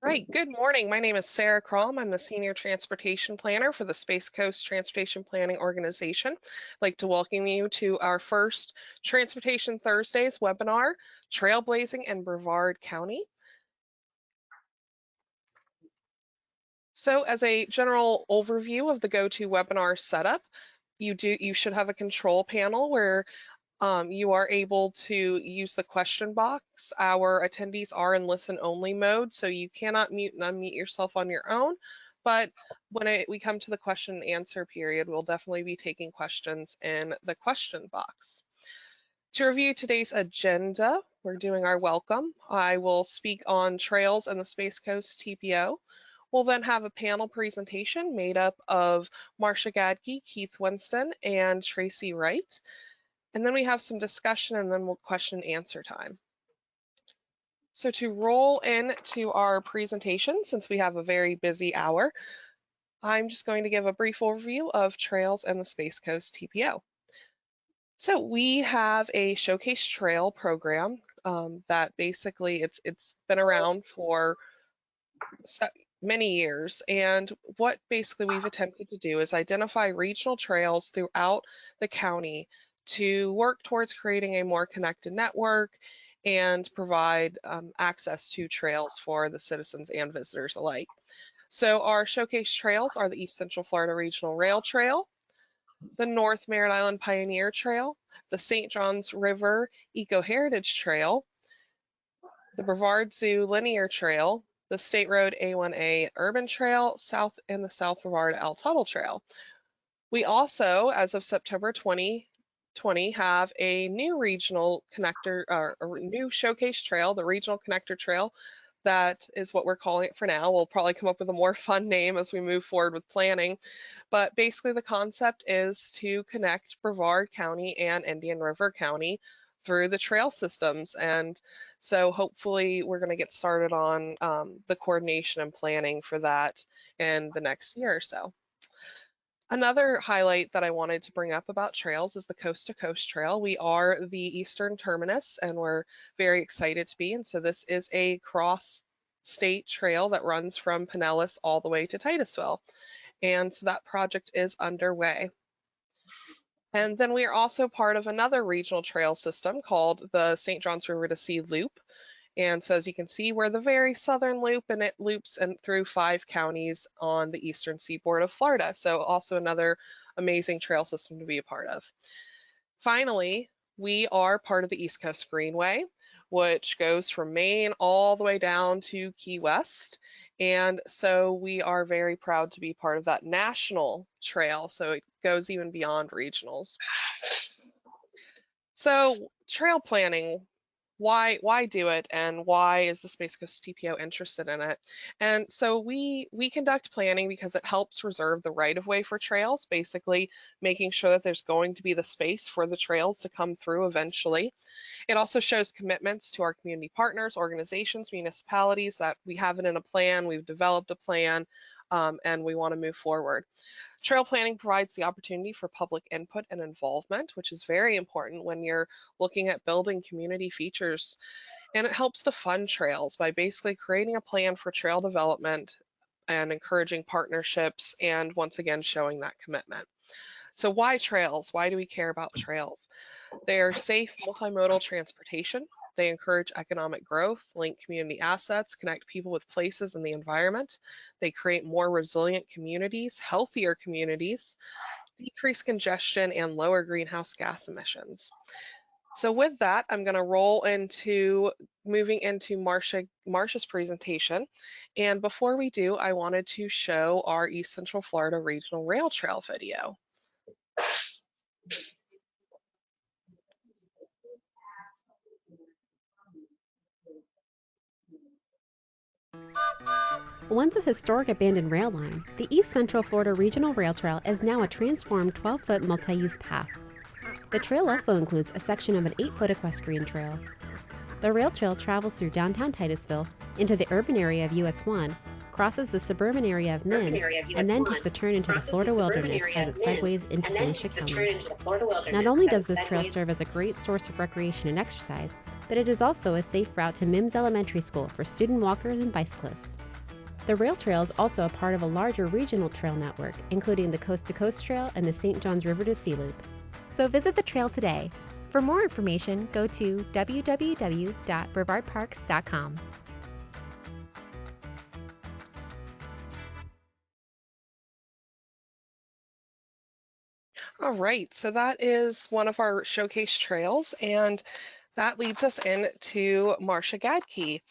Right. Good morning. My name is Sarah Crom. I'm the Senior Transportation Planner for the Space Coast Transportation Planning Organization. I'd like to welcome you to our first Transportation Thursdays webinar, Trailblazing in Brevard County. So as a general overview of the GoToWebinar setup, you should have a control panel where you are able to use the question box. Our attendees are in listen only mode, so you cannot mute and unmute yourself on your own. But when we come to the question and answer period, we'll definitely be taking questions in the question box. To review today's agenda, we're doing our welcome. I will speak on trails and the Space Coast TPO. We'll then have a panel presentation made up of Marsha Gadke, Keith Winston, and Tracy Wright. And then we have some discussion and then we'll question and answer time. So to roll into our presentation, since we have a very busy hour, I'm just going to give a brief overview of trails and the Space Coast TPO. So we have a showcase trail program that basically it's been around for many years. And what basically we've attempted to do is identify regional trails throughout the county to work towards creating a more connected network and provide access to trails for the citizens and visitors alike. So our showcase trails are the East Central Florida Regional Rail Trail, the North Merritt Island Pioneer Trail, the St. Johns River Eco Heritage Trail, the Brevard Zoo Linear Trail, the State Road A1A Urban Trail, and the South Brevard Tuttle Trail. We also, as of September 2020, have a new regional connector, or a new showcase trail, the Regional Connector Trail. That is what we're calling it for now. We'll probably come up with a more fun name as we move forward with planning. But basically the concept is to connect Brevard County and Indian River County through the trail systems. And so hopefully we're going to get started on the coordination and planning for that in the next year or so. Another highlight that I wanted to bring up about trails is the Coast to Coast Trail. We are the eastern terminus and we're very excited to be. And so this is a cross-state trail that runs from Pinellas all the way to Titusville. And so that project is underway. And then we are also part of another regional trail system called the St. Johns River to Sea Loop. And so as you can see, we're the very southern loop and it loops through 5 counties on the eastern seaboard of Florida. So also another amazing trail system to be a part of. Finally, we are part of the East Coast Greenway, which goes from Maine all the way down to Key West. And so we are very proud to be part of that national trail. So it goes even beyond regionals. So trail planning, why do it, and why is the Space Coast TPO interested in it? And so we conduct planning because it helps reserve the right-of-way for trails, basically making sure that there's going to be the space for the trails to come through eventually. It also shows commitments to our community partners, organizations, municipalities that we have it in a plan, we've developed a plan, and we want to move forward. Trail planning provides the opportunity for public input and involvement, which is very important when you're looking at building community features. And it helps to fund trails by basically creating a plan for trail development and encouraging partnerships and once again showing that commitment. So why trails? Why do we care about trails? They are safe multimodal transportation. They encourage economic growth, link community assets, connect people with places and the environment. They create more resilient communities, healthier communities, decrease congestion, and lower greenhouse gas emissions. So with that, I'm going to roll into moving into Marsha's presentation. And before we do, I wanted to show our East Central Florida Regional Rail Trail video. Once a historic abandoned rail line, the East Central Florida Regional Rail Trail is now a transformed 12-foot multi-use path. The trail also includes a section of an 8-foot equestrian trail. The rail trail travels through downtown Titusville into the urban area of US 1, crosses the suburban area of Mims, and then takes a turn into the Florida wilderness as it segues into Phoenicia County. Not only does this trail serve as a great source of recreation and exercise, but it is also a safe route to Mims Elementary School for student walkers and bicyclists. The rail trail is also a part of a larger regional trail network, including the Coast to Coast Trail and the St. Johns River to Sea Loop. So visit the trail today. For more information, go to www.brevardparks.com. All right, so that is one of our showcase trails, and that leads us into Marsha Gadke.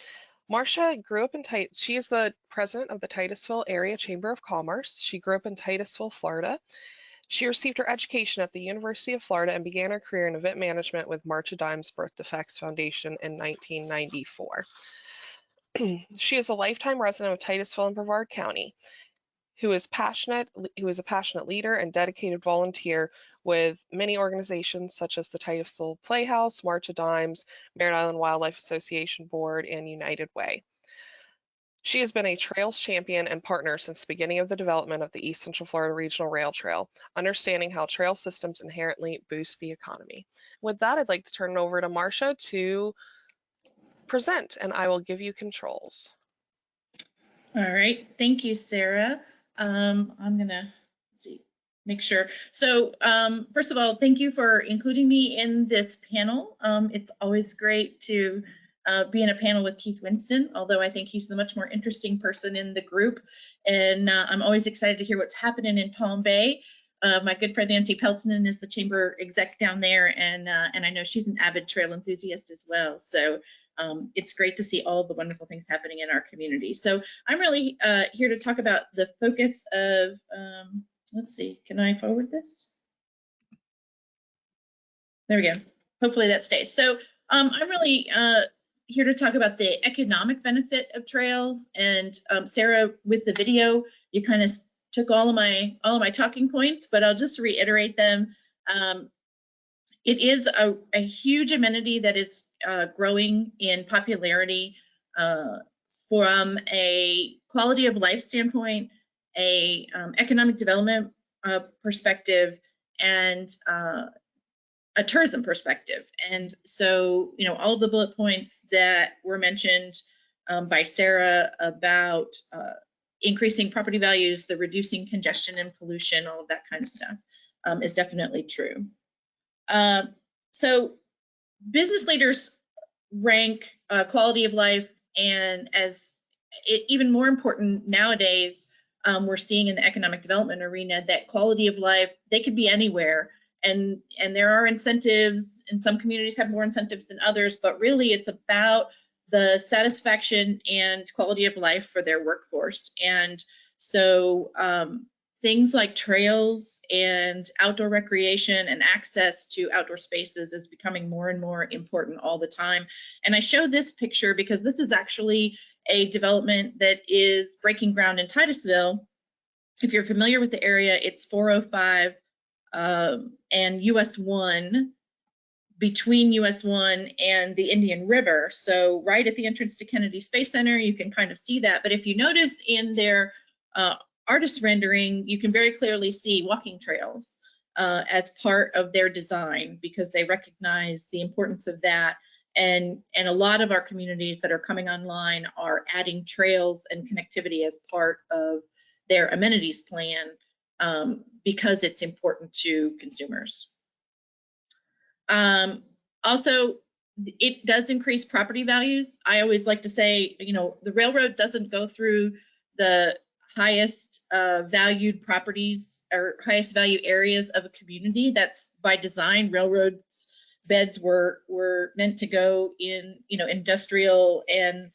Marsha grew up in she is the president of the Titusville Area Chamber of Commerce. She grew up in Titusville, Florida. She received her education at the University of Florida and began her career in event management with March of Dimes Birth Defects Foundation in 1994. She is a lifetime resident of Titusville and Brevard County, who is a passionate leader and dedicated volunteer with many organizations such as the Titusville Playhouse, March of Dimes, Merritt Island Wildlife Association Board, and United Way. She has been a trails champion and partner since the beginning of the development of the East Central Florida Regional Rail Trail, understanding how trail systems inherently boost the economy. With that, I'd like to turn it over to Marsha to present, and I will give you controls. All right, thank you, Sarah. I'm gonna make sure. So first of all, thank you for including me in this panel. It's always great to be in a panel with Keith Winston, although I think he's the much more interesting person in the group. And I'm always excited to hear what's happening in Palm Bay. My good friend Nancy Peltonen is the chamber exec down there, and I know she's an avid trail enthusiast as well. So it's great to see all of the wonderful things happening in our community. So I'm really here to talk about the focus of, let's see, can I forward this? There we go. Hopefully that stays. So I'm really here to talk about the economic benefit of trails. And Sarah, with the video, you kind of took all of my talking points, but I'll just reiterate them. It is a huge amenity that is growing in popularity from a quality of life standpoint, a economic development perspective, and a tourism perspective. And so, you know, all of the bullet points that were mentioned by Sarah about increasing property values, the reducing congestion and pollution, all of that kind of stuff is definitely true. So business leaders rank quality of life, and as even more important nowadays, we're seeing in the economic development arena that quality of life, they could be anywhere, and there are incentives, and some communities have more incentives than others, but really it's about the satisfaction and quality of life for their workforce. And so things like trails and outdoor recreation and access to outdoor spaces is becoming more and more important all the time. And I show this picture because this is actually a development that is breaking ground in Titusville. If you're familiar with the area, it's 405 and US 1, between US 1 and the Indian River. So right at the entrance to Kennedy Space Center, you can kind of see that. But if you notice in their artist rendering, you can very clearly see walking trails as part of their design, because they recognize the importance of that. And a lot of our communities that are coming online are adding trails and connectivity as part of their amenities plan because it's important to consumers. Also, it does increase property values. I always like to say, you know, the railroad doesn't go through the highest valued properties or highest value areas of a community. That's by design. Railroads beds were meant to go in, you know, industrial and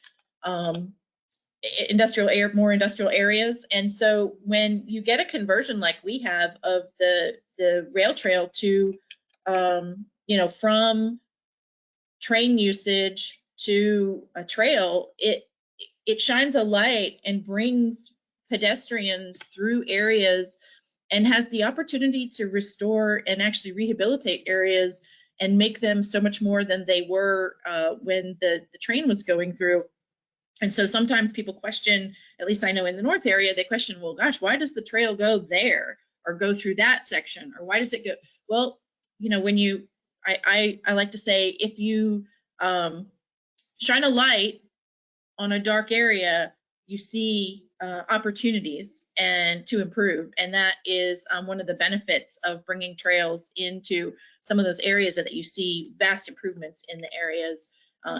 more industrial areas. And so when you get a conversion like we have of the rail trail to you know, from train usage to a trail, it shines a light and brings pedestrians through areas and has the opportunity to restore and actually rehabilitate areas and make them so much more than they were when the train was going through. And so sometimes people question, at least I know in the North area, they question, well, gosh, why does the trail go there or go through that section? Or why does it go? Well, you know, when you, I like to say, if you shine a light on a dark area, you see opportunities and to improve. And that is one of the benefits of bringing trails into some of those areas, that you see vast improvements in the areas,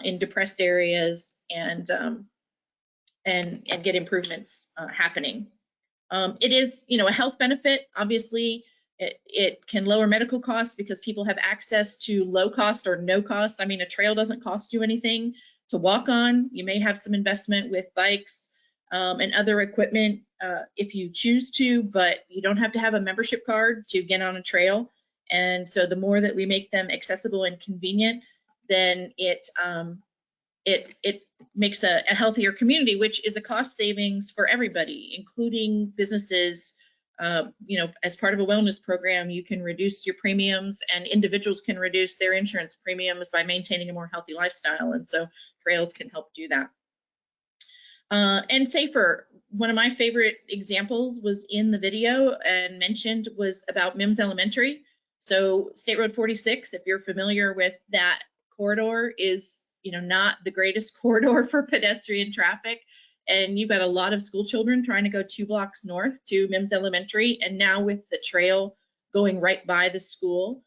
in depressed areas, and get improvements happening. It is, a health benefit. Obviously, it can lower medical costs because people have access to low cost or no cost. I mean, a trail doesn't cost you anything to walk on. You may have some investment with bikes and other equipment if you choose to, but you don't have to have a membership card to get on a trail. And so the more that we make them accessible and convenient, then it makes a healthier community, which is a cost savings for everybody, including businesses. As part of a wellness program, you can reduce your premiums, and individuals can reduce their insurance premiums by maintaining a more healthy lifestyle. And so trails can help do that. And safer. One of my favorite examples was in the video and mentioned was about Mims Elementary. So State Road 46, if you're familiar with that corridor, is not the greatest corridor for pedestrian traffic. And you've got a lot of school children trying to go 2 blocks north to Mims Elementary. And now with the trail going right by the school,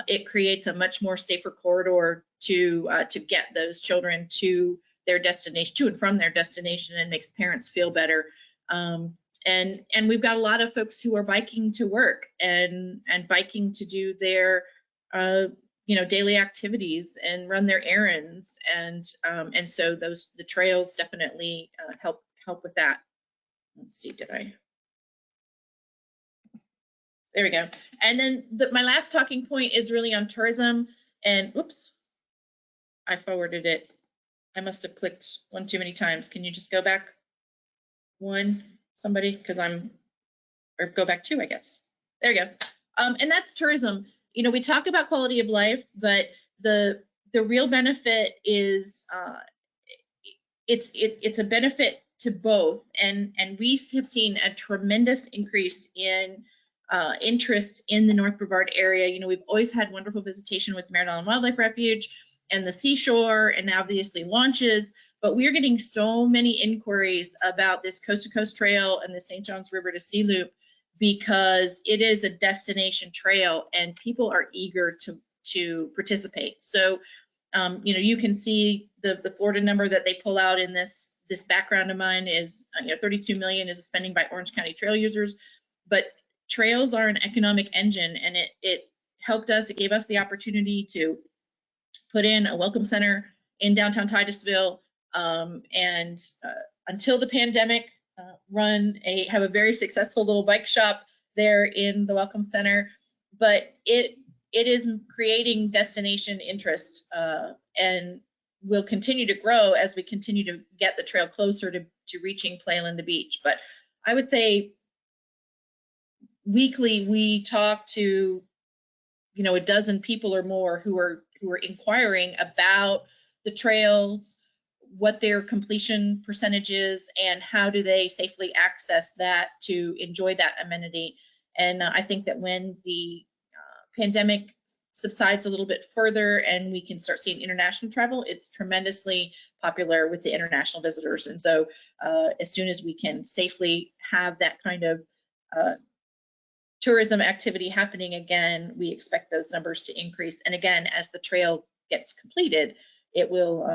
it creates a much more safer corridor to get those children to their destination, to and from their destination, and makes parents feel better. And we've got a lot of folks who are biking to work and biking to do their daily activities and run their errands, and so the trails definitely help with that. Let's see, there we go. And then my last talking point is really on tourism. And whoops, I forwarded it. I must have clicked one too many times. Can you just go back one, somebody? Because or go back 2, I guess. There you go. And that's tourism. We talk about quality of life, but the real benefit is it's a benefit to both. And we have seen a tremendous increase in interest in the North Brevard area. We've always had wonderful visitation with the Merritt Island Wildlife Refuge and the seashore, and obviously launches, but we're getting so many inquiries about this coast to coast trail and the St. Johns River to Sea Loop, because it is a destination trail and people are eager to participate. So, you can see the Florida number that they pull out in this background of mine is 32 million is spending by Orange County trail users, but trails are an economic engine, and it helped us. It gave us the opportunity to put in a welcome center in downtown Titusville, and until the pandemic, have a very successful little bike shop there in the welcome center. But it is creating destination interest, and will continue to grow as we continue to get the trail closer to reaching Playland the beach. But I would say weekly we talk to a dozen people or more who are inquiring about the trails, what their completion percentage is, and how do they safely access that to enjoy that amenity. And I think that when the pandemic subsides a little bit further and we can start seeing international travel, it's tremendously popular with the international visitors. And so as soon as we can safely have that kind of tourism activity happening again, we expect those numbers to increase. And again, as the trail gets completed, it will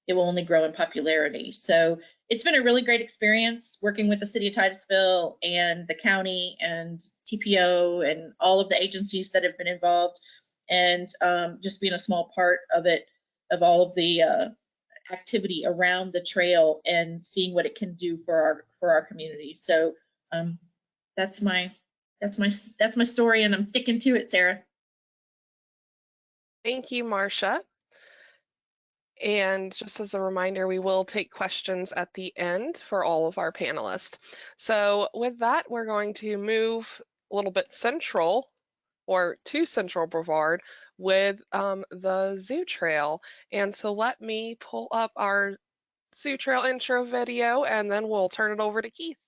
only grow in popularity. So it's been a really great experience working with the city of Titusville and the county and TPO and all of the agencies that have been involved, and just being a small part of it, of all of the activity around the trail and seeing what it can do for our community. So that's my story, and I'm sticking to it, Sarah. Thank you, Marsha. And just as a reminder, we will take questions at the end for all of our panelists. So with that, we're going to move a little bit central, or to Central Brevard, with the Zoo Trail. And so let me pull up our Zoo Trail intro video, and then we'll turn it over to Keith.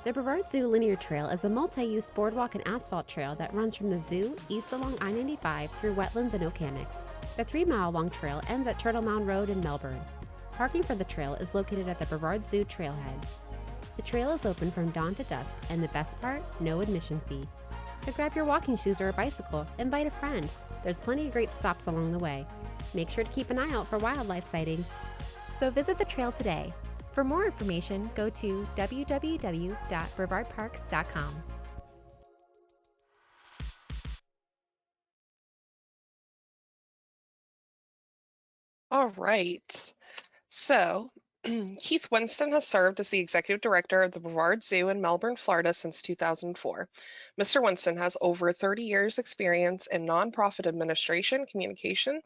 The Brevard Zoo Linear Trail is a multi-use boardwalk and asphalt trail that runs from the zoo east along I-95 through wetlands and oak hammocks. The 3-mile-long trail ends at Turtle Mound Road in Melbourne. Parking for the trail is located at the Brevard Zoo trailhead. The trail is open from dawn to dusk, and the best part, no admission fee. So grab your walking shoes or a bicycle, invite a friend. There's plenty of great stops along the way. Make sure to keep an eye out for wildlife sightings. So visit the trail today. For more information, go to www.brevardparks.com. All right. So, Keith Winston has served as the executive director of the Brevard Zoo in Melbourne, Florida since 2004. Mr. Winston has over 30 years experience in nonprofit administration, communications,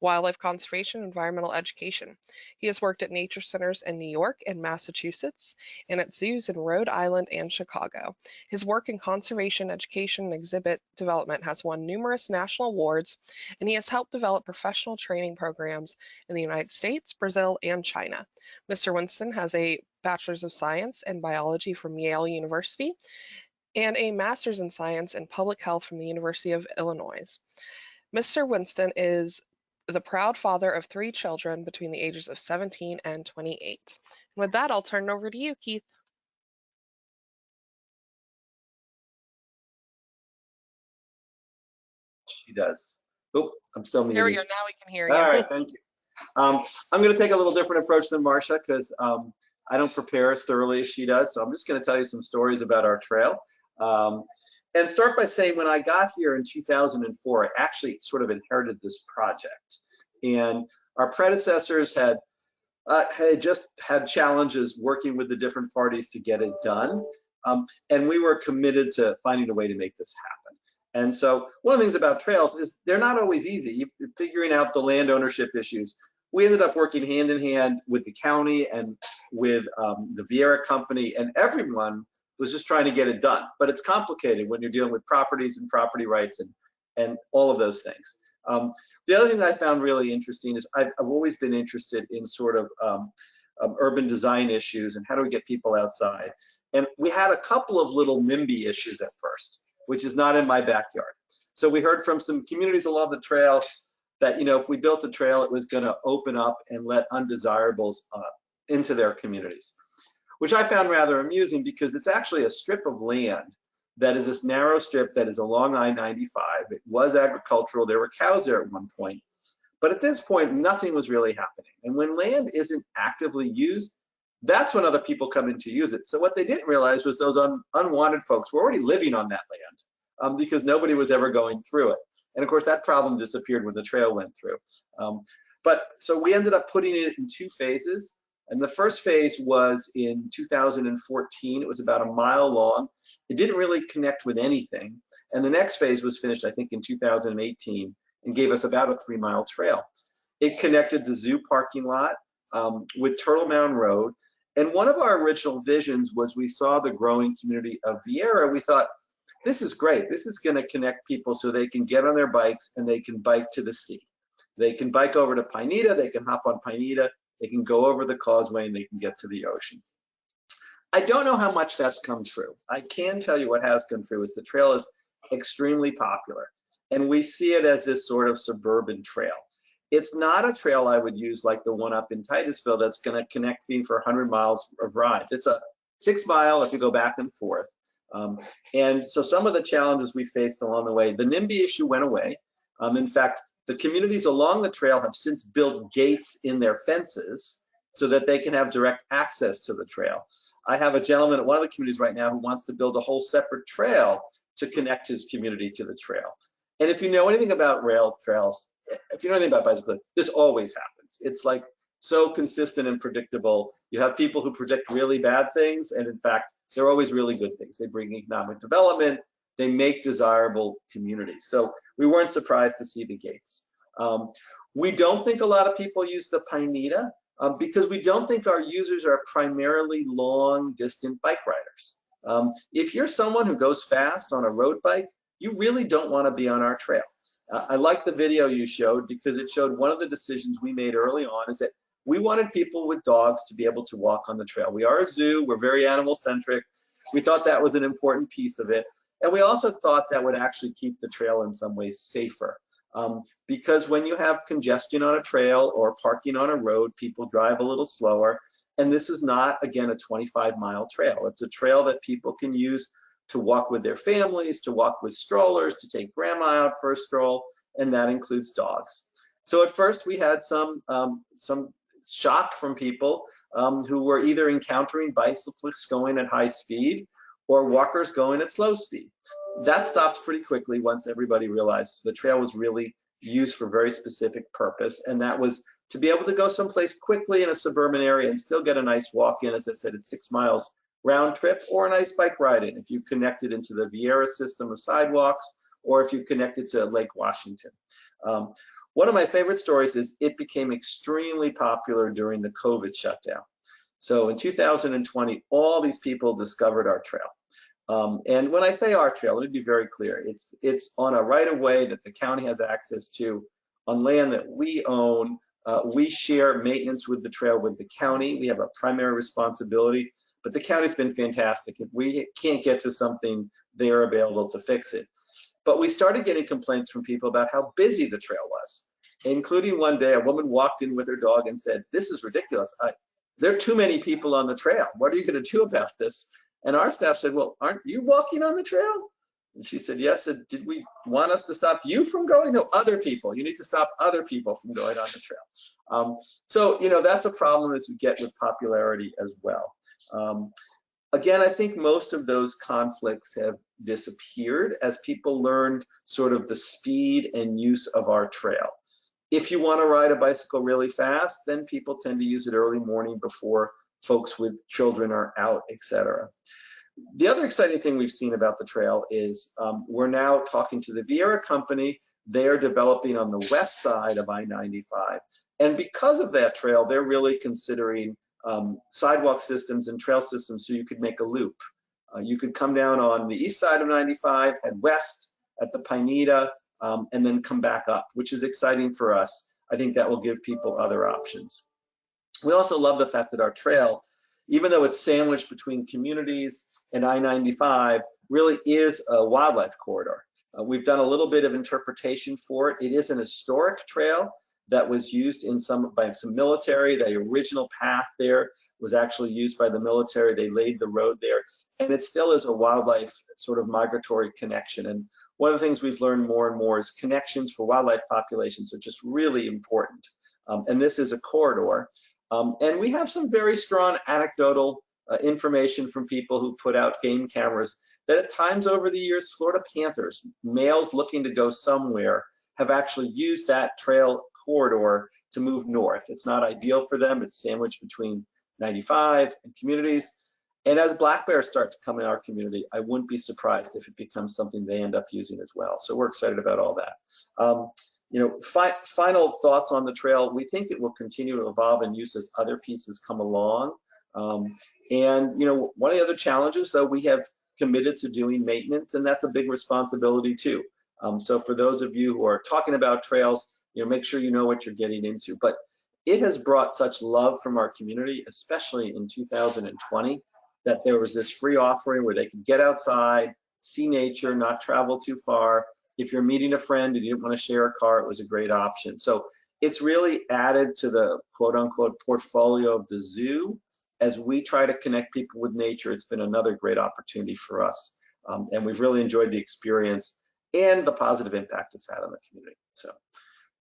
wildlife conservation, and environmental education. He has worked at nature centers in New York and Massachusetts and at zoos in Rhode Island and Chicago. His work in conservation, education, and exhibit development has won numerous national awards, and he has helped develop professional training programs in the United States, Brazil, and China. Mr. Winston has a Bachelor's of Science in Biology from Yale University and a Master's in Science in Public Health from the University of Illinois. Mr. Winston is the proud father of 3 children between the ages of 17 and 28. And with that, I'll turn it over to you, Keith. She does. Oh, I'm still muted. There we go. Now we can hear you. All right, thank you. I'm going to take a little different approach than Marsha because I don't prepare as thoroughly as she does. So I'm just going to tell you some stories about our trail. And start by saying when I got here in 2004, I actually sort of inherited this project. And our predecessors had just had challenges working with the different parties to get it done. And we were committed to finding a way to make this happen. And so one of the things about trails is they're not always easy. You're figuring out the land ownership issues. We ended up working hand in hand with the county and with the Vieira company, and everyone was just trying to get it done. But it's complicated when you're dealing with properties and property rights and all of those things. The other thing that I found really interesting is I've always been interested in sort of urban design issues and how do we get people outside. And we had a couple of little NIMBY issues at first, which is not in my backyard. So we heard from some communities along the trails that, you know, if we built a trail, it was going to open up and let undesirables into their communities, which I found rather amusing because it's actually a strip of land that is this narrow strip that is along I-95. It was agricultural. There were cows there at one point. But at this point, nothing was really happening. And when land isn't actively used, that's when other people come in to use it. So what they didn't realize was those unwanted folks were already living on that land because nobody was ever going through it. And of course, that problem disappeared when the trail went through. But so we ended up putting it in 2 phases. And the first phase was in 2014. It was about a mile long. It didn't really connect with anything. And the next phase was finished, I think, in 2018 and gave us about a 3-mile trail. It connected the zoo parking lot with Turtle Mound Road. And one of our original visions was we saw the growing community of Vieira. We thought, this is great. This is going to connect people so they can get on their bikes and they can bike to the sea. They can bike over to Pineda. They can hop on Pineda. They can go over the causeway and they can get to the ocean. I don't know how much that's come true. I can tell you what has come true is the trail is extremely popular. And we see it as this sort of suburban trail. It's not a trail I would use like the one up in Titusville that's going to connect me for 100 miles of rides. It's a 6-mile if you go back and forth. And so some of the challenges we faced along the way, the NIMBY issue went away. In fact, the communities along the trail have since built gates in their fences so that they can have direct access to the trail. I have a gentleman at one of the communities right now who wants to build a whole separate trail to connect his community to the trail. And if you know anything about rail trails, if you know anything about bicycling, this always happens. It's like so consistent and predictable. You have people who predict really bad things, and in fact, they're always really good things. They bring economic development, they make desirable communities. So we weren't surprised to see the gates. We don't think a lot of people use the Pineda because we don't think our users are primarily long distant bike riders. If you're someone who goes fast on a road bike, you really don't want to be on our trail. I like the video you showed because it showed one of the decisions we made early on is that we wanted people with dogs to be able to walk on the trail. We are a zoo, we're very animal centric. We thought that was an important piece of it. And we also thought that would actually keep the trail in some ways safer. Because when you have congestion on a trail or parking on a road, people drive a little slower. And this is not, again, a 25-mile trail. It's a trail that people can use to walk with their families, to walk with strollers, to take grandma out for a stroll, and that includes dogs. So at first we had some shock from people who were either encountering bicyclists going at high speed or walkers going at slow speed. That stopped pretty quickly once everybody realized the trail was really used for a very specific purpose, and that was to be able to go someplace quickly in a suburban area and still get a nice walk in. As I said, it's 6 miles round trip, or a nice bike ride in if you connect it into the Vieira system of sidewalks, or if you connect it to Lake Washington. One of my favorite stories is it became extremely popular during the COVID shutdown. So in 2020, all these people discovered our trail. And when I say our trail, let me be very clear. It's on a right-of-way that the county has access to, on land that we own. We share maintenance with the trail with the county. We have a primary responsibility, but the county's been fantastic. If we can't get to something, they're available to fix it. But we started getting complaints from people about how busy the trail was, including one day a woman walked in with her dog and said, "This is ridiculous. There are too many people on the trail. What are you going to do about this?" And our staff said, "Well, aren't you walking on the trail?" And she said, "Yes." Said, "Did we want us to stop you from going?" "No, other people. You need to stop other people from going on the trail." So, you know, that's a problem as we get with popularity as well. Again, I think most of those conflicts have disappeared as people learned sort of the speed and use of our trail. If you want to ride a bicycle really fast, then people tend to use it early morning before folks with children are out, etc. The other exciting thing we've seen about the trail is we're now talking to the Vieira company. They're developing on the west side of I-95. And because of that trail, they're really considering sidewalk systems and trail systems so you could make a loop. You could come down on the east side of 95, head west at the Pineda, and then come back up, which is exciting for us. I think that will give people other options. We also love the fact that our trail, even though it's sandwiched between communities and I-95, really is a wildlife corridor. We've done a little bit of interpretation for it. It is an historic trail that was used by some military. The original path there was actually used by the military. They laid the road there, and it still is a wildlife sort of migratory connection. And one of the things we've learned more and more is connections for wildlife populations are just really important. And this is a corridor. And we have some very strong anecdotal information from people who put out game cameras that at times over the years, Florida panthers, males looking to go somewhere, have actually used that trail corridor to move north. It's not ideal for them. It's sandwiched between 95 and communities. And as black bears start to come in our community, I wouldn't be surprised if it becomes something they end up using as well. So we're excited about all that. You know, final thoughts on the trail. We think it will continue to evolve and use as other pieces come along. And you know, one of the other challenges, though, we have committed to doing maintenance, and that's a big responsibility too. So for those of you who are talking about trails, you know, make sure you know what you're getting into. But it has brought such love from our community, especially in 2020, that there was this free offering where they could get outside, see nature, not travel too far. If you're meeting a friend and you didn't want to share a car, it was a great option. So it's really added to the quote unquote portfolio of the zoo. As we try to connect people with nature, it's been another great opportunity for us. And we've really enjoyed the experience and the positive impact it's had on the community. So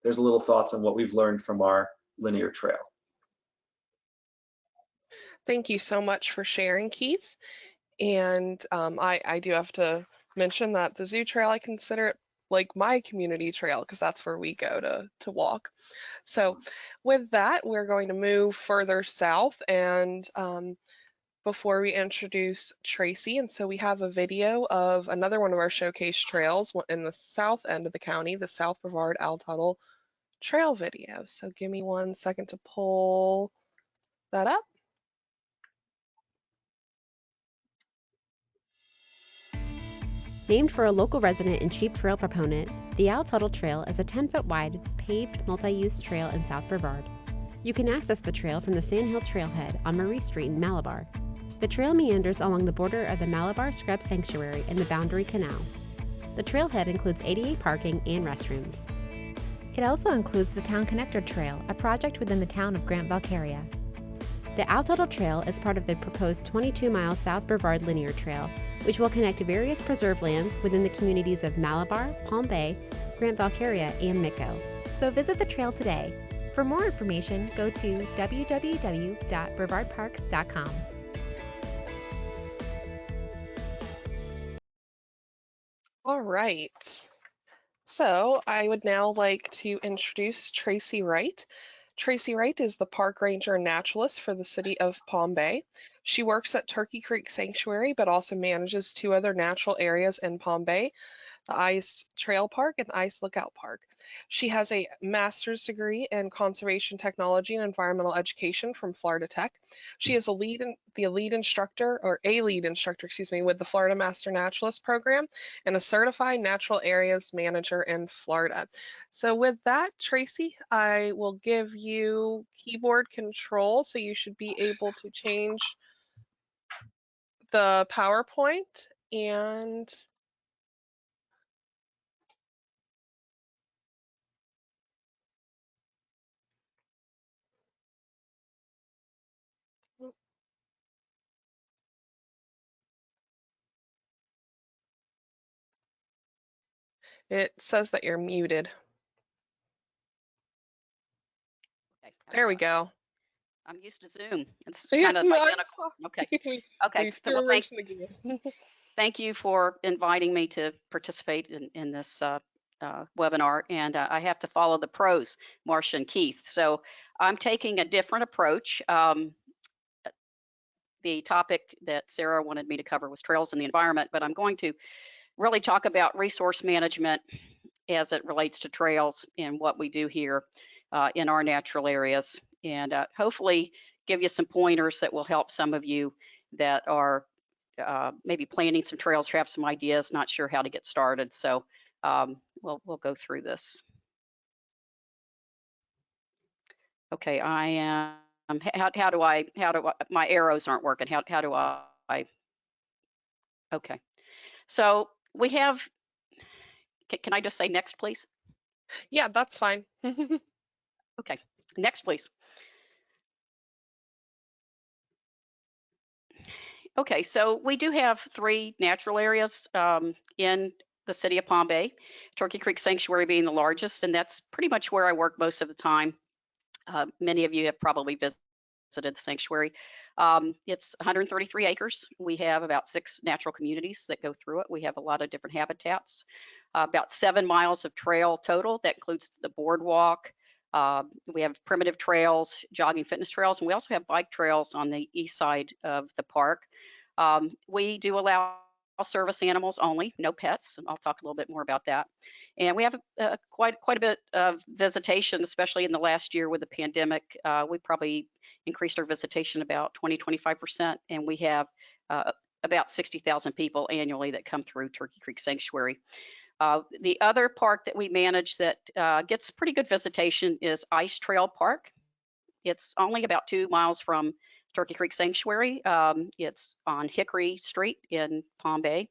there's a little thoughts on what we've learned from our linear trail. Thank you so much for sharing, Keith. And I do have to mention that the zoo trail, I consider it like my community trail because that's where we go to walk. So with that, we're going to move further south, and before we introduce Tracy, and so we have a video of another one of our showcase trails in the south end of the county, the South Brevard Tuttle Trail video. So give me 1 second to pull that up. Named for a local resident and cheap trail proponent, the Tuttle Trail is a 10-foot wide, paved multi-use trail in South Brevard. You can access the trail from the Sandhill Trailhead on Marie Street in Malabar. The trail meanders along the border of the Malabar Scrub Sanctuary and the Boundary Canal. The trailhead includes ADA parking and restrooms. It also includes the Town Connector Trail, a project within the town of Grant Valcaria. The Tuttle Trail is part of the proposed 22-mile South Brevard Linear Trail, which will connect various preserve lands within the communities of Malabar, Palm Bay, Grant Valcaria, and Mico. So visit the trail today. For more information, go to www.brevardparks.com. All right. So I would now like to introduce Tracy Wright. Tracy Wright is the park ranger and naturalist for the city of Palm Bay. She works at Turkey Creek Sanctuary, but also manages 2 other natural areas in Palm Bay, the Ice Trail Park and the Ice Lookout Park. She has a master's degree in conservation technology and environmental education from Florida Tech. She is a lead instructor with the Florida Master Naturalist Program and a certified natural areas manager in Florida. So with that, Tracy, I will give you keyboard control, so you should be able to change the PowerPoint and it says that you're muted. Okay, There we go. I'm used to Zoom. It's Yeah, kind of no, I'm identical. Okay. sorry. Okay. We Well, threw Rachel again. thank you for inviting me to participate in this webinar. And I have to follow the pros, Marsha and Keith. So I'm taking a different approach. The topic that Sarah wanted me to cover was trails and the environment, but I'm going to really talk about resource management as it relates to trails and what we do here in our natural areas, and hopefully give you some pointers that will help some of you that are maybe planning some trails, have some ideas, not sure how to get started. So we'll go through this. Okay, I am. How do I? My arrows aren't working. How do I? Okay, so we have. Can I just say next, please? Yeah, that's fine. Okay, next, please. Okay, so we do have 3 natural areas in the city of Palm Bay, Turkey Creek Sanctuary being the largest, and that's pretty much where I work most of the time. Many of you have probably visited the sanctuary. It's 133 acres. We have about 6 natural communities that go through it. We have a lot of different habitats, about 7 miles of trail total. That includes the boardwalk. We have primitive trails, jogging fitness trails, and we also have bike trails on the east side of the park. We do allow service animals only, no pets, and I'll talk a little bit more about that. And we have quite a bit of visitation, especially in the last year with the pandemic. We probably increased our visitation about 20–25%, and we have about 60,000 people annually that come through Turkey Creek Sanctuary. The other park that we manage that gets pretty good visitation is Ice Trail Park. It's only about 2 miles from Turkey Creek Sanctuary. It's on Hickory Street in Palm Bay.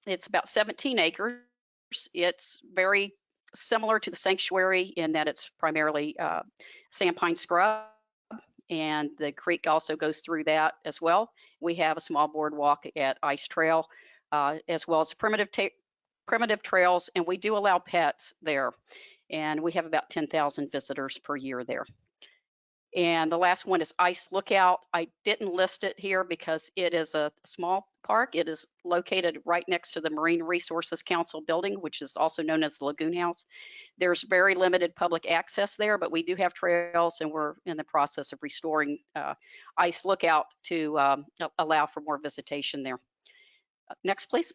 It's about 17 acres. It's very similar to the sanctuary in that it's primarily sand pine scrub, and the creek also goes through that as well. We have a small boardwalk at Ice Trail, as well as primitive trails, and we do allow pets there. And we have about 10,000 visitors per year there. And the last one is Ice Lookout. I didn't list it here because it is a small park. It is located right next to the Marine Resources Council building, which is also known as the Lagoon House. There's very limited public access there, but we do have trails, and we're in the process of restoring Ice Lookout to allow for more visitation there. Next, please.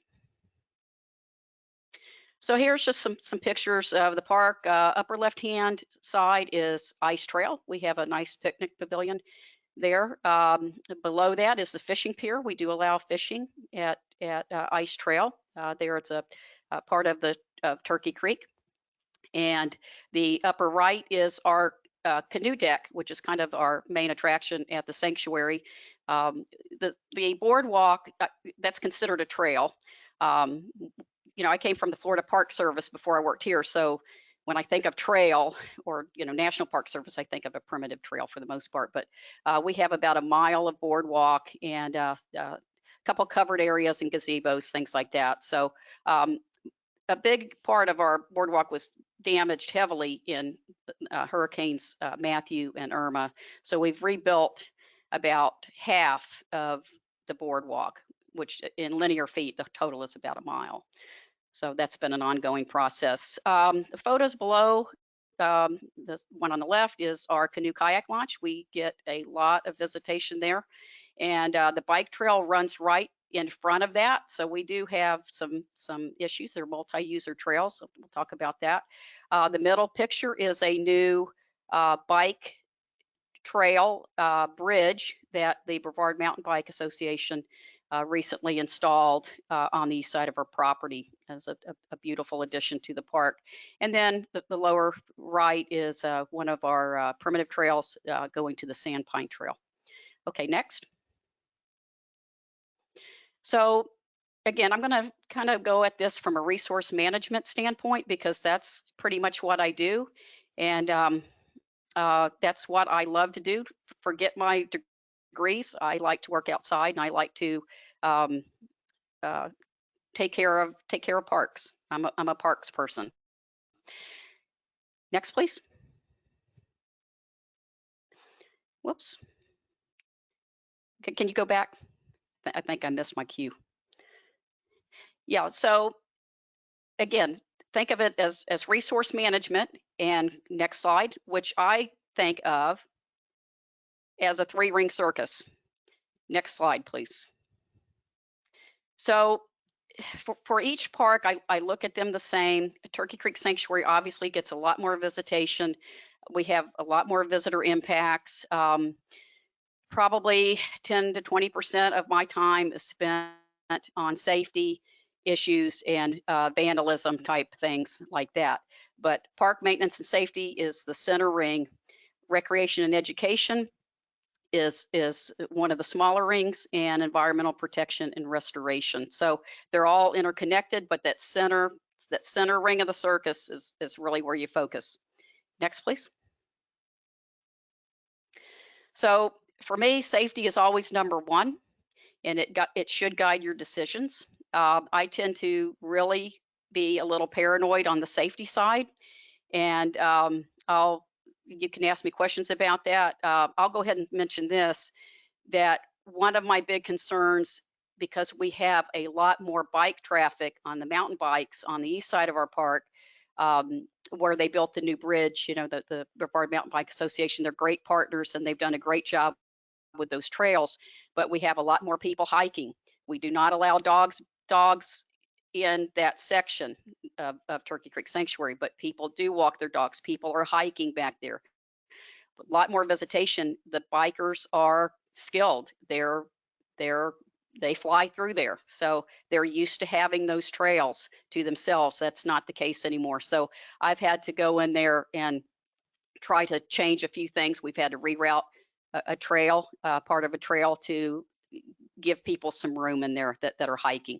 So here's just some pictures of the park. Upper left-hand side is Ice Trail. We have a nice picnic pavilion there. Below that is the fishing pier. We do allow fishing at Ice Trail. There it's a part of the Turkey Creek. And the upper right is our canoe deck, which is kind of our main attraction at the sanctuary. The boardwalk, that's considered a trail. You know, I came from the Florida Park Service before I worked here, so when I think of trail or, you know, National Park Service, I think of a primitive trail for the most part. But we have about a mile of boardwalk and a couple covered areas and gazebos, things like that. So a big part of our boardwalk was damaged heavily in hurricanes Matthew and Irma. So we've rebuilt about half of the boardwalk, which in linear feet, the total is about a mile. So that's been an ongoing process. The photos below, this one on the left is our canoe kayak launch. We get a lot of visitation there. And the bike trail runs right in front of that. So we do have some issues. They're multi-user trails. So we'll talk about that. The middle picture is a new bike trail bridge that the Brevard Mountain Bike Association recently installed on the east side of our property as a beautiful addition to the park. And then the lower right is one of our primitive trails going to the Sandpine Trail. Okay, next. So again, I'm going to kind of go at this from a resource management standpoint because that's pretty much what I do. And that's what I love to do. Forget my degrees. I like to work outside and I like to take care of parks. I'm a parks person. Next, please. Whoops. Can you go back? I think I missed my cue. Yeah, so again, think of it as resource management. And next slide, which I think of as a 3-ring circus. Next slide, please. So for each park, I look at them the same. Turkey Creek Sanctuary obviously gets a lot more visitation. We have a lot more visitor impacts. Probably 10 to 20% of my time is spent on safety issues and vandalism type things like that. But park maintenance and safety is the center ring. Recreation and education is one of the smaller rings, and environmental protection and restoration. So they're all interconnected, but that center ring of the circus is really where you focus. Next, please. So for me, safety is always number one, and it should guide your decisions. I tend to really be a little paranoid on the safety side, and you can ask me questions about that. I'll go ahead and mention this, that one of my big concerns, because we have a lot more bike traffic on the mountain bikes on the east side of our park, where they built the new bridge, you know, the Brevard Mountain Bike Association, they're great partners and they've done a great job with those trails, but we have a lot more people hiking. We do not allow dogs in that section of Turkey Creek Sanctuary, but people do walk their dogs. People are hiking back there. A lot more visitation. The bikers are skilled. They fly through there. So they're used to having those trails to themselves. That's not the case anymore. So I've had to go in there and try to change a few things. We've had to reroute a trail, part of a trail, to give people some room in there that are hiking.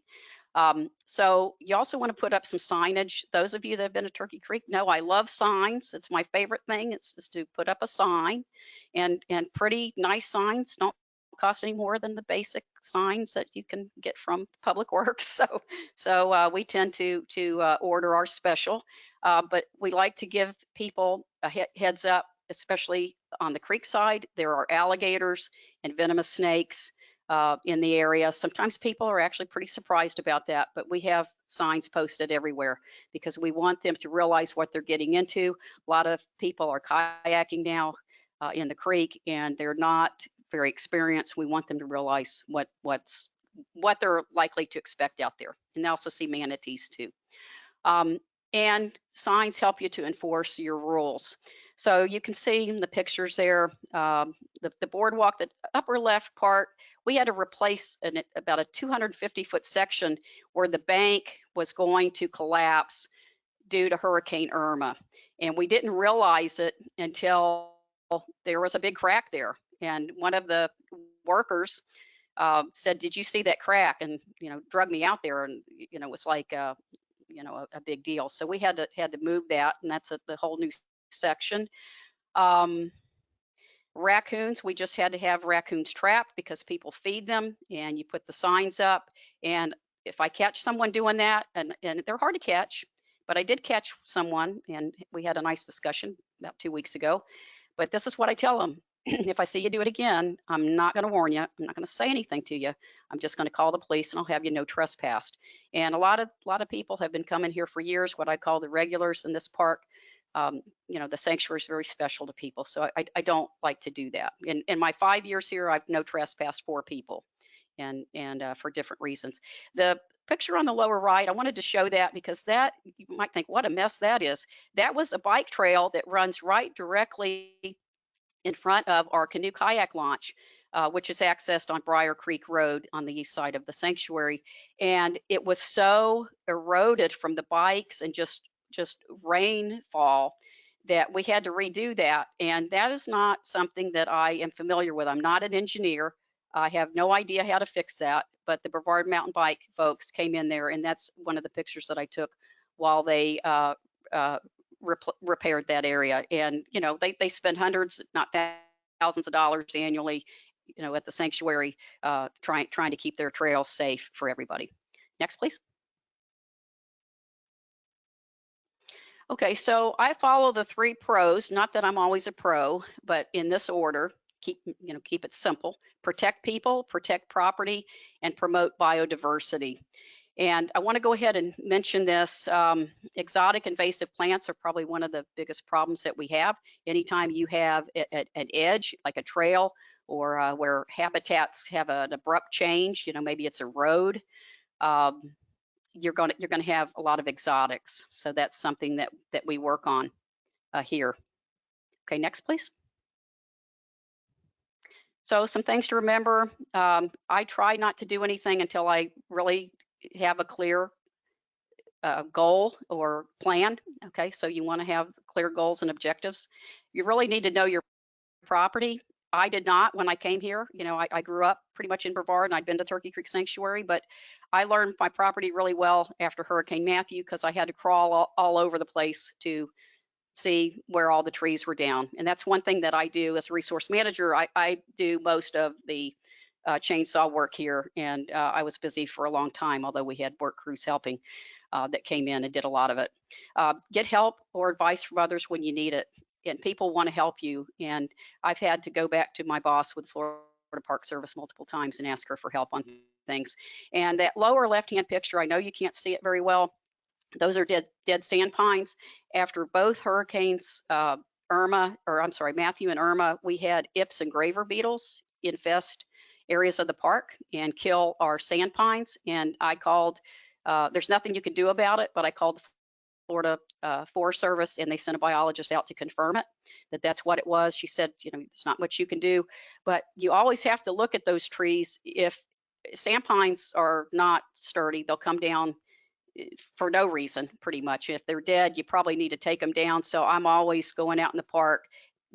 So you also want to put up some signage. Those of you that have been to Turkey Creek know I love signs. It's my favorite thing. It's just to put up a sign, and pretty nice signs don't cost any more than the basic signs that you can get from Public Works. So we tend to order our special, but we like to give people a heads up, especially on the creek side. There are alligators and venomous snakes in the area. Sometimes people are actually pretty surprised about that, but we have signs posted everywhere because we want them to realize what they're getting into. A lot of people are kayaking now in the creek, and they're not very experienced. We want them to realize what they're likely to expect out there, and they also see manatees too. And signs help you to enforce your rules. So you can see in the pictures there, the boardwalk, the upper left part, we had to replace about a 250-foot section where the bank was going to collapse due to Hurricane Irma. And we didn't realize it until there was a big crack there. And one of the workers said, "Did you see that crack?" And drug me out there, and it was like a big deal. So we had to move that, and that's the whole new section. Raccoons, we just had to have raccoons trapped because people feed them, and you put the signs up. And if I catch someone doing that, and they're hard to catch, but I did catch someone, and we had a nice discussion about 2 weeks ago. But this is what I tell them. If I see you do it again, I'm not going to warn you. I'm not going to say anything to you. I'm just going to call the police, and I'll have you no trespassed. And a lot of people have been coming here for years, what I call the regulars in this park. The sanctuary is very special to people, so I don't like to do that. In my 5 years here, I've no trespassed 4 people, and for different reasons. The picture on the lower right, I wanted to show that because that, you might think, what a mess that is. That was a bike trail that runs right directly in front of our canoe kayak launch, which is accessed on Briar Creek Road on the east side of the sanctuary. And it was so eroded from the bikes and just rainfall that we had to redo that. And that is not something that I am familiar with. I'm not an engineer. I have no idea how to fix that, but the Brevard mountain bike folks came in there, and that's one of the pictures that I took while they repaired that area. And they spend hundreds, not thousands of dollars annually, at the sanctuary, trying to keep their trails safe for everybody. Next, please. Okay, so I follow the 3 pros. Not that I'm always a pro, but in this order. Keep it simple. Protect people, protect property, and promote biodiversity. And I want to go ahead and mention this. Exotic invasive plants are probably one of the biggest problems that we have. Anytime you have an edge, like a trail, or where habitats have an abrupt change, maybe it's a road, you're going to have a lot of exotics. So that's something that we work on here. Okay, next, please. So some things to remember. I try not to do anything until I really have a clear goal or plan. Okay, so you want to have clear goals and objectives. You really need to know your property. I did not when I came here. I grew up pretty much in Brevard, and I'd been to Turkey Creek Sanctuary, but I learned my property really well after Hurricane Matthew because I had to crawl all over the place to see where all the trees were down. And that's one thing that I do as a resource manager. I do most of the chainsaw work here, and I was busy for a long time, although we had work crews helping that came in and did a lot of it. Get help or advice from others when you need it, and people want to help you. And I've had to go back to my boss with Florida Park Service multiple times and ask her for help on things. And that lower left-hand picture, I know you can't see it very well. Those are dead sand pines. After both hurricanes, Matthew and Irma, we had ips and graver beetles infest areas of the park and kill our sand pines. And I called, there's nothing you can do about it, but I called the Florida Forest Service, and they sent a biologist out to confirm it, that's what it was. She said, there's not much you can do, but you always have to look at those trees. If sand pines are not sturdy, they'll come down for no reason, pretty much. If they're dead, you probably need to take them down. So I'm always going out in the park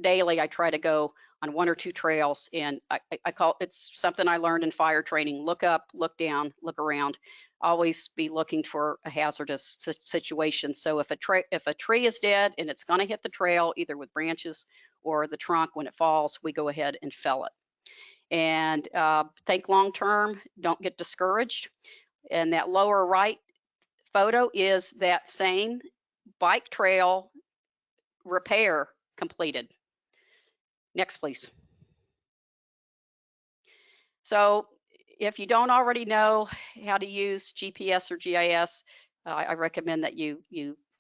daily. I try to go on 1 or 2 trails, and I call it's something I learned in fire training. Look up, look down, look around. Always be looking for a hazardous situation. So if a tree is dead and it's going to hit the trail, either with branches or the trunk when it falls, we go ahead and fell it. And think long term. Don't get discouraged. And that lower right photo is that same bike trail repair completed. Next, please. So if you don't already know how to use GPS or GIS, I recommend that you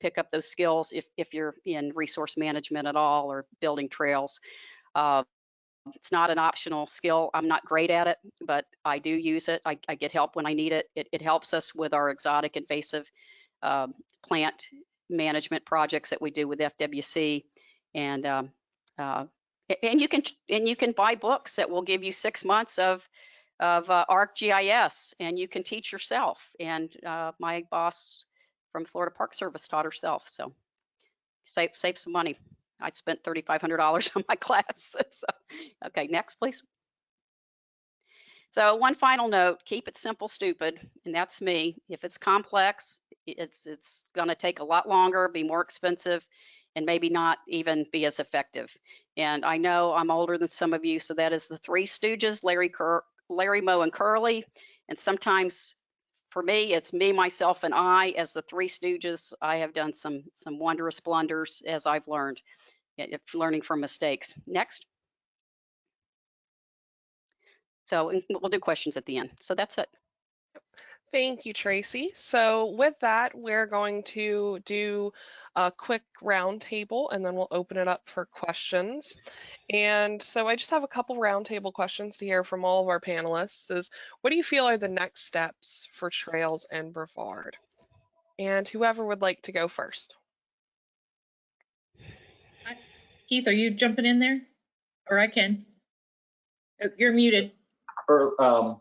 pick up those skills if you're in resource management at all or building trails. It's not an optional skill. I'm not great at it, but I do use it. I get help when I need it. It helps us with our exotic invasive plant management projects that we do with FWC, and you can buy books that will give you 6 months of ArcGIS, and you can teach yourself. And my boss from Florida Park Service taught herself. So save some money. I spent $3,500 on my class. So, okay, next, please. So one final note, keep it simple, stupid, and that's me. If it's complex, it's going to take a lot longer, be more expensive, and maybe not even be as effective. And I know I'm older than some of you, so that is the Three Stooges, Larry, Moe, and Curly. And sometimes for me, it's me, myself, and I as the Three Stooges. I have done some wondrous blunders as I've learned, learning from mistakes. Next. So we'll do questions at the end. So that's it. Thank you, Tracy. So with that, we're going to do a quick roundtable and then we'll open it up for questions. And so I just have a couple roundtable questions to hear from all of our panelists is, what do you feel are the next steps for trails in Brevard? And whoever would like to go first. Keith, are you jumping in there? Or I can. Oh, you're muted. Or,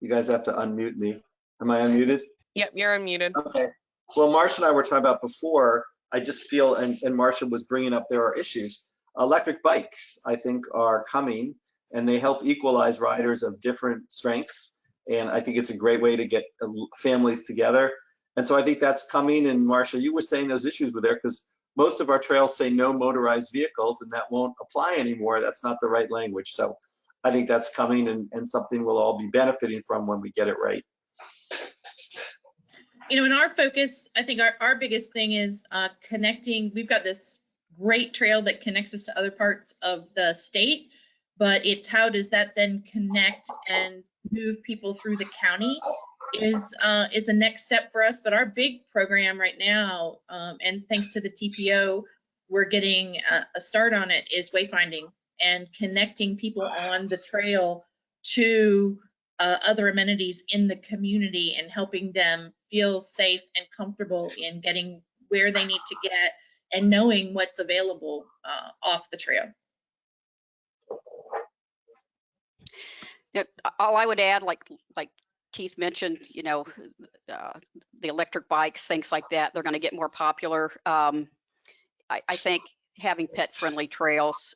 you guys have to unmute me. Am I unmuted? Yep, you're unmuted. Okay. Well, Marsha and I were talking about before, I just feel, and Marsha was bringing up, there are issues. Electric bikes, I think, are coming, and they help equalize riders of different strengths. And I think it's a great way to get families together. And so I think that's coming. And Marsha, you were saying those issues were there because most of our trails say no motorized vehicles, and that won't apply anymore. That's not the right language. So I think that's coming and something we'll all be benefiting from when we get it right. You know, in our focus, I think our biggest thing is connecting. We've got this great trail that connects us to other parts of the state, but it's how does that then connect and move people through the county is a next step for us. But our big program right now, and thanks to the TPO, we're getting a start on it, is wayfinding and connecting people on the trail to other amenities in the community and helping them feel safe and comfortable in getting where they need to get and knowing what's available off the trail. Yeah, all I would add, like Keith mentioned, you know, the electric bikes, things like that, they're going to get more popular. I think having pet-friendly trails,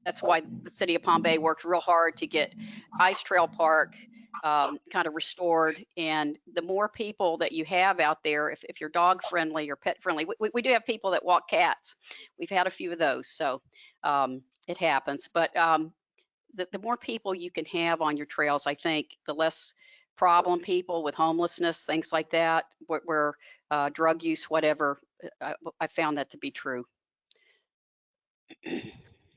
that's why the city of Palm Bay worked real hard to get Ice Trail Park kind of restored. And the more people that you have out there, if you're dog friendly or pet friendly, we do have people that walk cats. We've had a few of those, so it happens. But the more people you can have on your trails, I think the less problem people with homelessness, things like that, where drug use, whatever, I found that to be true.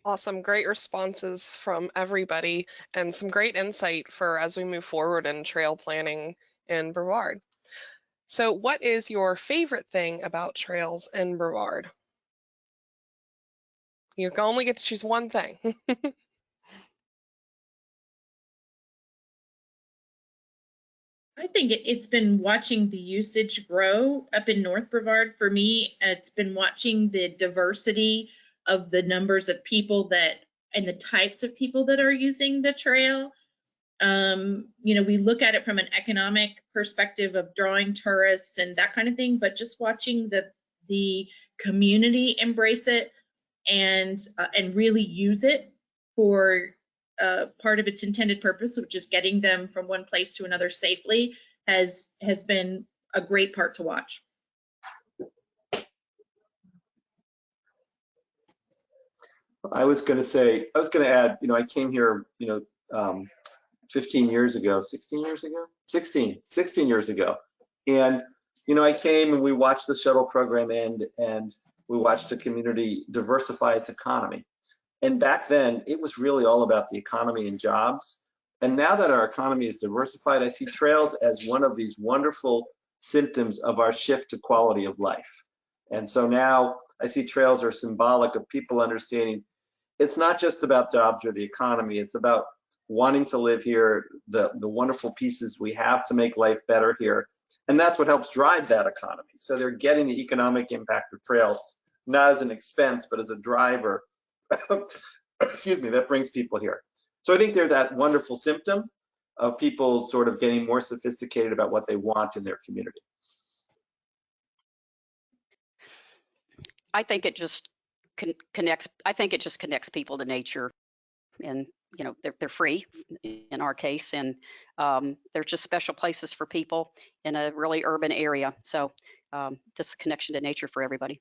Awesome, great responses from everybody and some great insight for as we move forward in trail planning in Brevard. So what is your favorite thing about trails in Brevard? You can only get to choose one thing. I think it's been watching the usage grow up in North Brevard. For me, it's been watching the diversity of the numbers of people that and the types of people that are using the trail. You know, we look at it from an economic perspective of drawing tourists and that kind of thing, but just watching the community embrace it and really use it for part of its intended purpose, which is getting them from one place to another safely, has been a great part to watch. I was going to add, you know, I came here, you know, 15 years ago, 16 years ago, 16 years ago. And, you know, I came and we watched the shuttle program end and we watched the community diversify its economy. And back then it was really all about the economy and jobs. And now that our economy is diversified, I see trails as one of these wonderful symptoms of our shift to quality of life. And so now I see trails are symbolic of people understanding it's not just about jobs or the economy, it's about wanting to live here, the wonderful pieces we have to make life better here. And that's what helps drive that economy. So they're getting the economic impact of trails, not as an expense, but as a driver, excuse me, that brings people here. So I think they're that wonderful symptom of people sort of getting more sophisticated about what they want in their community. I think it just connects. I think it just connects people to nature, and you know they're free in our case, and they're just special places for people in a really urban area. So just a connection to nature for everybody.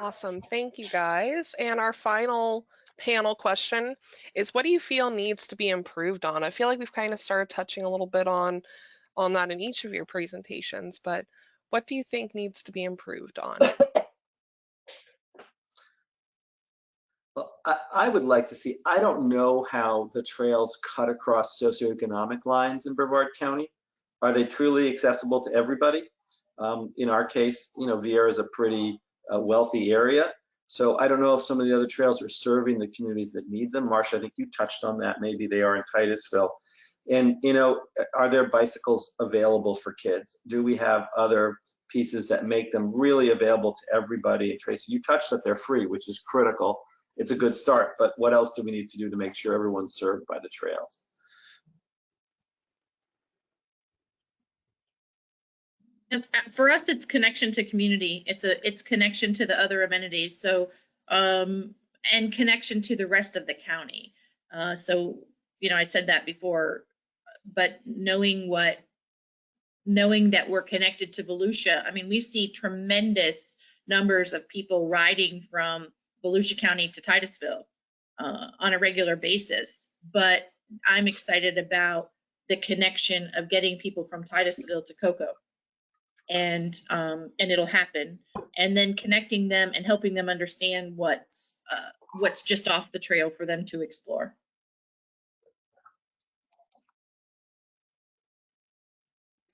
Awesome. Thank you, guys. And our final panel question is, what do you feel needs to be improved on? I feel like we've kind of started touching a little bit on that in each of your presentations, but what do you think needs to be improved on? Well, I would like to see, I don't know how the trails cut across socioeconomic lines in Brevard County. Are they truly accessible to everybody? In our case, you know, Vieira is a pretty wealthy area. So I don't know if some of the other trails are serving the communities that need them. Marsha, I think you touched on that. Maybe they are in Titusville. And, you know, are there bicycles available for kids? Do we have other pieces that make them really available to everybody? And Tracy, you touched that they're free, which is critical. It's a good start, but what else do we need to do to make sure everyone's served by the trails? And for us, it's connection to community. It's connection to the other amenities. So and connection to the rest of the county. So you know, I said that before, but knowing that we're connected to Volusia. I mean, we see tremendous numbers of people riding from Volusia County to Titusville on a regular basis. But I'm excited about the connection of getting people from Titusville to Cocoa. And it'll happen, and then connecting them and helping them understand what's just off the trail for them to explore.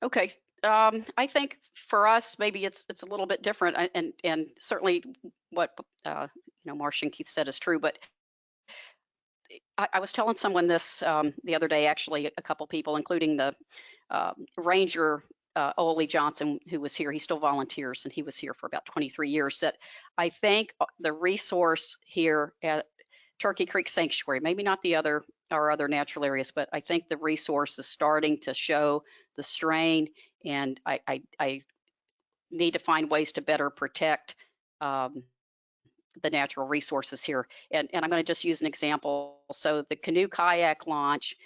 Okay, I think for us maybe it's a little bit different, and certainly what you know Marsha and Keith said is true. But I was telling someone this the other day, actually, a couple people, including the ranger. Ole Johnson, who was here, he still volunteers, and he was here for about 23 years, that I think the resource here at Turkey Creek Sanctuary, maybe not our other natural areas, but I think the resource is starting to show the strain, and I need to find ways to better protect the natural resources here. And I'm going to just use an example. So the canoe kayak launch,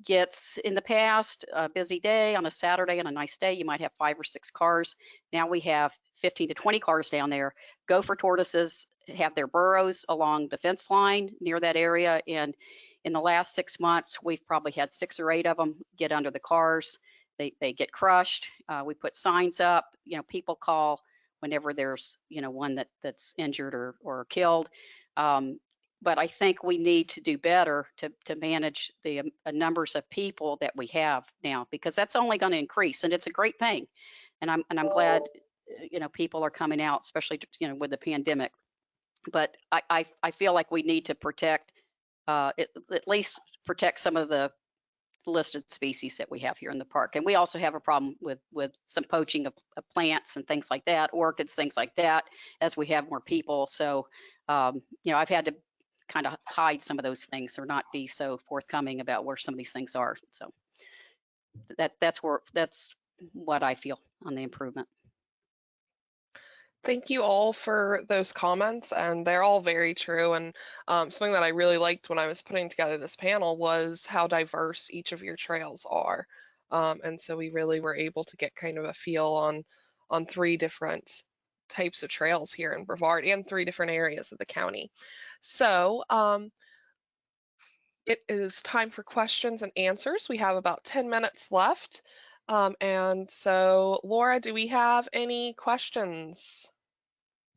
gets in the past a busy day on a Saturday and a nice day, you might have 5 or 6 cars. Now we have 15 to 20 cars down there. Gopher tortoises have their burrows along the fence line near that area. And in the last 6 months, we've probably had 6 or 8 of them get under the cars. They get crushed. We put signs up. You know, people call whenever there's, you know, one that's injured or killed. But I think we need to do better to manage the numbers of people that we have now, because that's only going to increase, and it's a great thing. And I'm glad, you know, people are coming out, especially, you know, with the pandemic. But I feel like we need to protect, at least protect some of the listed species that we have here in the park. And we also have a problem with some poaching of plants and things like that, orchids, things like that, as we have more people. So, you know, I've had to kind of hide some of those things or not be so forthcoming about where some of these things are. So that's what I feel on the improvement. Thank you all for those comments, and they're all very true. And something that I really liked when I was putting together this panel was how diverse each of your trails are. And so we really were able to get kind of a feel on 3 different types of trails here in Brevard and 3 different areas of the county. So it is time for questions and answers. We have about 10 minutes left. And so, Laura, do we have any questions?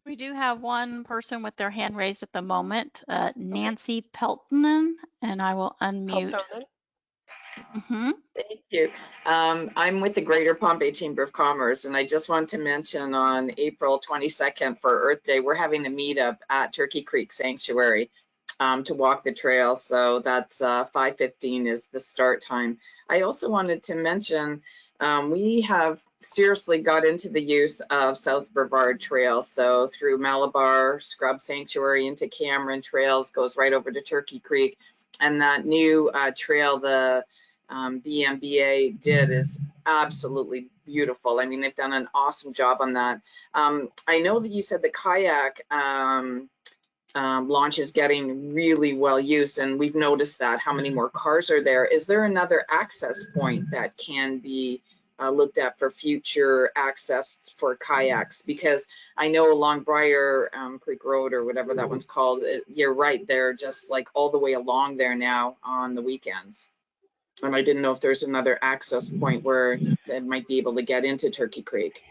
We do have one person with their hand raised at the moment, Nancy Peltonen, and I will unmute. Thank you. I'm with the Greater Palm Bay Chamber of Commerce, and I just want to mention on April 22nd for Earth Day, we're having a meetup at Turkey Creek Sanctuary to walk the trail. So that's 5:15 is the start time. I also wanted to mention we have seriously got into the use of South Brevard Trail. So through Malabar, Scrub Sanctuary into Cameron Trails, goes right over to Turkey Creek. And that new trail, the BMBA did is absolutely beautiful. I mean, they've done an awesome job on that. I know that you said the kayak launch is getting really well used, and we've noticed that. How many more cars are there? Is there another access point that can be looked at for future access for kayaks? Because I know along Briar Creek Road, or whatever that one's called, you're right, they're just like all the way along there now on the weekends. And I didn't know if there's another access point where they might be able to get into Turkey Creek.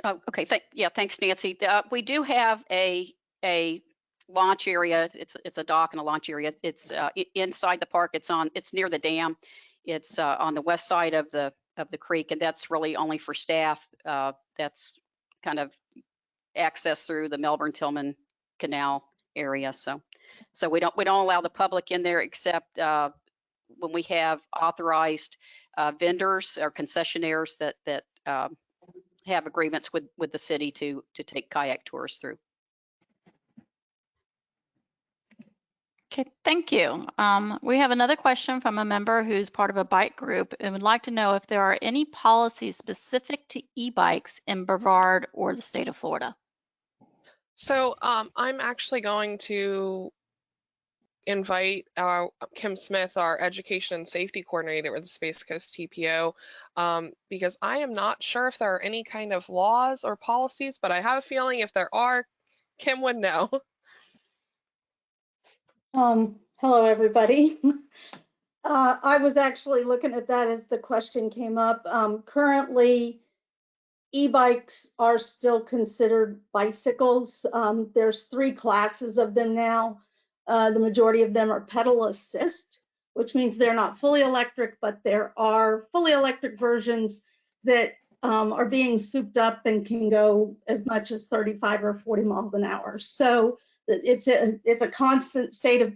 Okay, thanks, Nancy. We do have a launch area. It's a dock and a launch area. It's inside the park. It's near the dam. It's on the west side of the creek, and that's really only for staff. That's kind of access through the Melbourne-Tillman Canal area. So we don't allow the public in there except when we have authorized vendors or concessionaires that have agreements with the city to take kayak tours through. Okay, thank you. We have another question from a member who's part of a bike group and would like to know if there are any policies specific to e-bikes in Brevard or the state of Florida. So I'm actually going to invite Kim Smith, our education and safety coordinator with the Space Coast TPO, because I am not sure if there are any kind of laws or policies, but I have a feeling if there are, Kim would know. Hello, everybody. I was actually looking at that as the question came up. Currently, e-bikes are still considered bicycles. There's 3 classes of them now. The majority of them are pedal assist, which means they're not fully electric, but there are fully electric versions that are being souped up and can go as much as 35 or 40 miles an hour. So it's a constant state of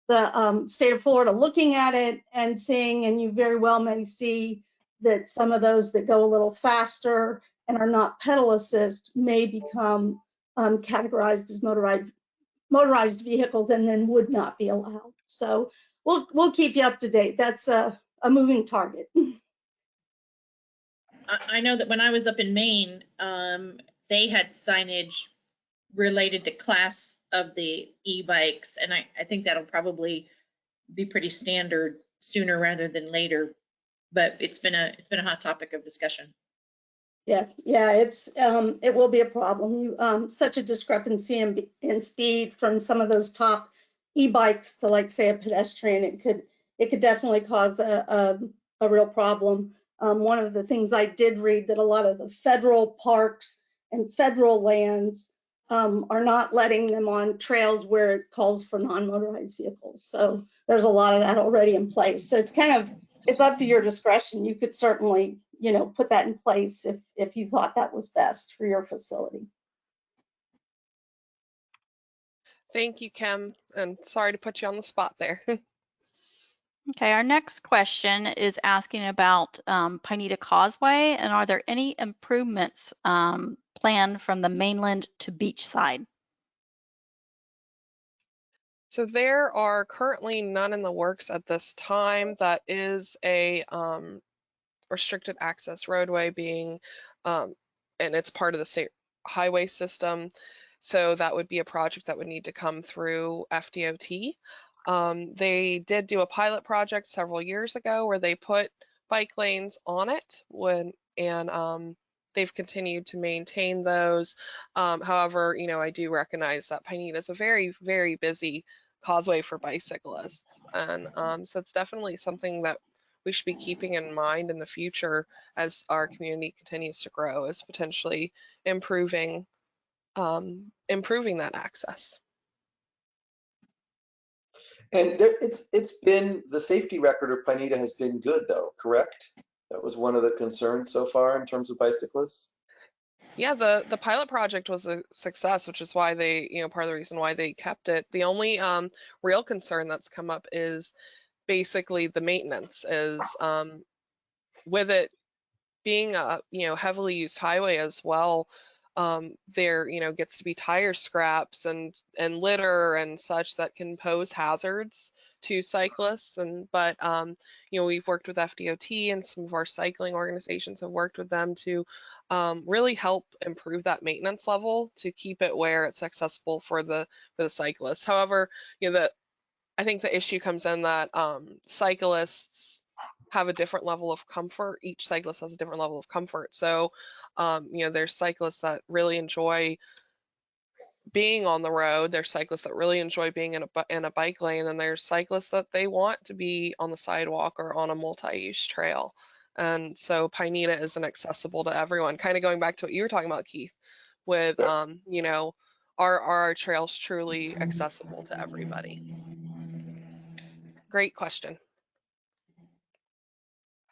the state of Florida looking at it and seeing, and you very well may see that some of those that go a little faster and are not pedal assist may become categorized as motorized vehicles and then would not be allowed. So we'll keep you up to date. That's a moving target. I know that when I was up in Maine, they had signage related to class of the e-bikes, and I think that'll probably be pretty standard sooner rather than later. But it's been a hot topic of discussion. Yeah, it will be a problem. Such a discrepancy in speed from some of those top e-bikes to, like, say, a pedestrian, it could definitely cause a real problem. One of the things I did read that a lot of the federal parks and federal lands are not letting them on trails where it calls for non-motorized vehicles. So there's a lot of that already in place. So it's up to your discretion. You could certainly, put that in place if you thought that was best for your facility. Thank you, Kim, and sorry to put you on the spot there. Okay, our next question is asking about Pineda Causeway, and are there any improvements planned from the mainland to beachside? So there are currently none in the works at this time. That is a restricted access roadway being, and it's part of the state highway system. So that would be a project that would need to come through FDOT. They did do a pilot project several years ago where they put bike lanes on it and they've continued to maintain those. However, I do recognize that Pineda is a very, very busy causeway for bicyclists. And so it's definitely something that we should be keeping in mind in the future as our community continues to grow, is potentially improving that access. And it's been, the safety record of Pineda has been good though, correct? That was one of the concerns so far in terms of bicyclists. Yeah, the pilot project was a success, which is why they, part of the reason why they kept it. The only real concern that's come up is basically the maintenance, is with it being a heavily used highway as well. there, gets to be tire scraps and litter and such that can pose hazards to cyclists. But we've worked with FDOT, and some of our cycling organizations have worked with them to really help improve that maintenance level to keep it where it's accessible for the cyclists. However, I think the issue comes in that cyclists have a different level of comfort. Each cyclist has a different level of comfort. So, there's cyclists that really enjoy being on the road. There's cyclists that really enjoy being in a bike lane, and there's cyclists that they want to be on the sidewalk or on a multi-use trail. And so Pineda isn't accessible to everyone. Kind of going back to what you were talking about, Keith, with are our trails truly accessible to everybody? Great question.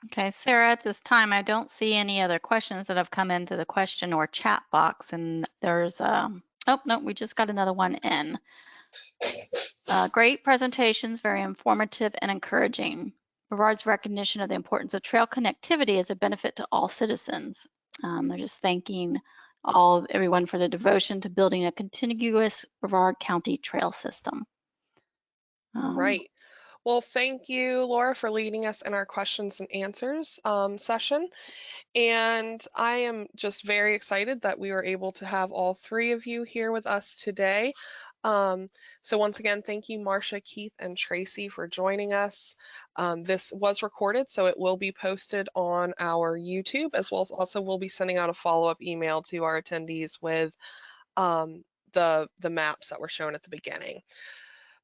Okay, Sarah, at this time, I don't see any other questions that have come into the question or chat box. And there's, oh, no, we just got another one in. Great presentations, very informative and encouraging. Brevard's recognition of the importance of trail connectivity is a benefit to all citizens. They're just thanking everyone for the devotion to building a contiguous Brevard County trail system. Right. Well, thank you, Laura, for leading us in our questions and answers session. And I am just very excited that we were able to have all three of you here with us today. So once again, thank you, Marsha, Keith, and Tracy for joining us. This was recorded, so it will be posted on our YouTube, as well as also we'll be sending out a follow-up email to our attendees with the maps that were shown at the beginning.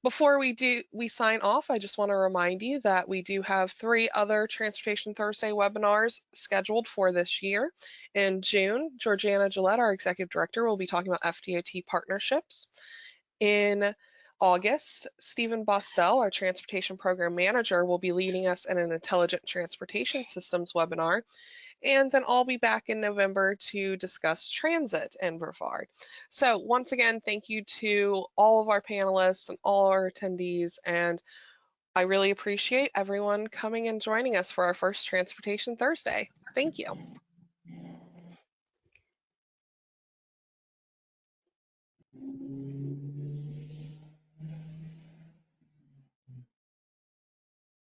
Before we sign off, I just want to remind you that we do have 3 other Transportation Thursday webinars scheduled for this year. In June, Georgiana Gillette, our Executive Director, will be talking about FDOT partnerships. In August, Stephen Bostel, our Transportation Program Manager, will be leading us in an Intelligent Transportation Systems webinar. And then I'll be back in November to discuss transit in Brevard. So once again, thank you to all of our panelists and all our attendees. And I really appreciate everyone coming and joining us for our first Transportation Thursday. Thank you.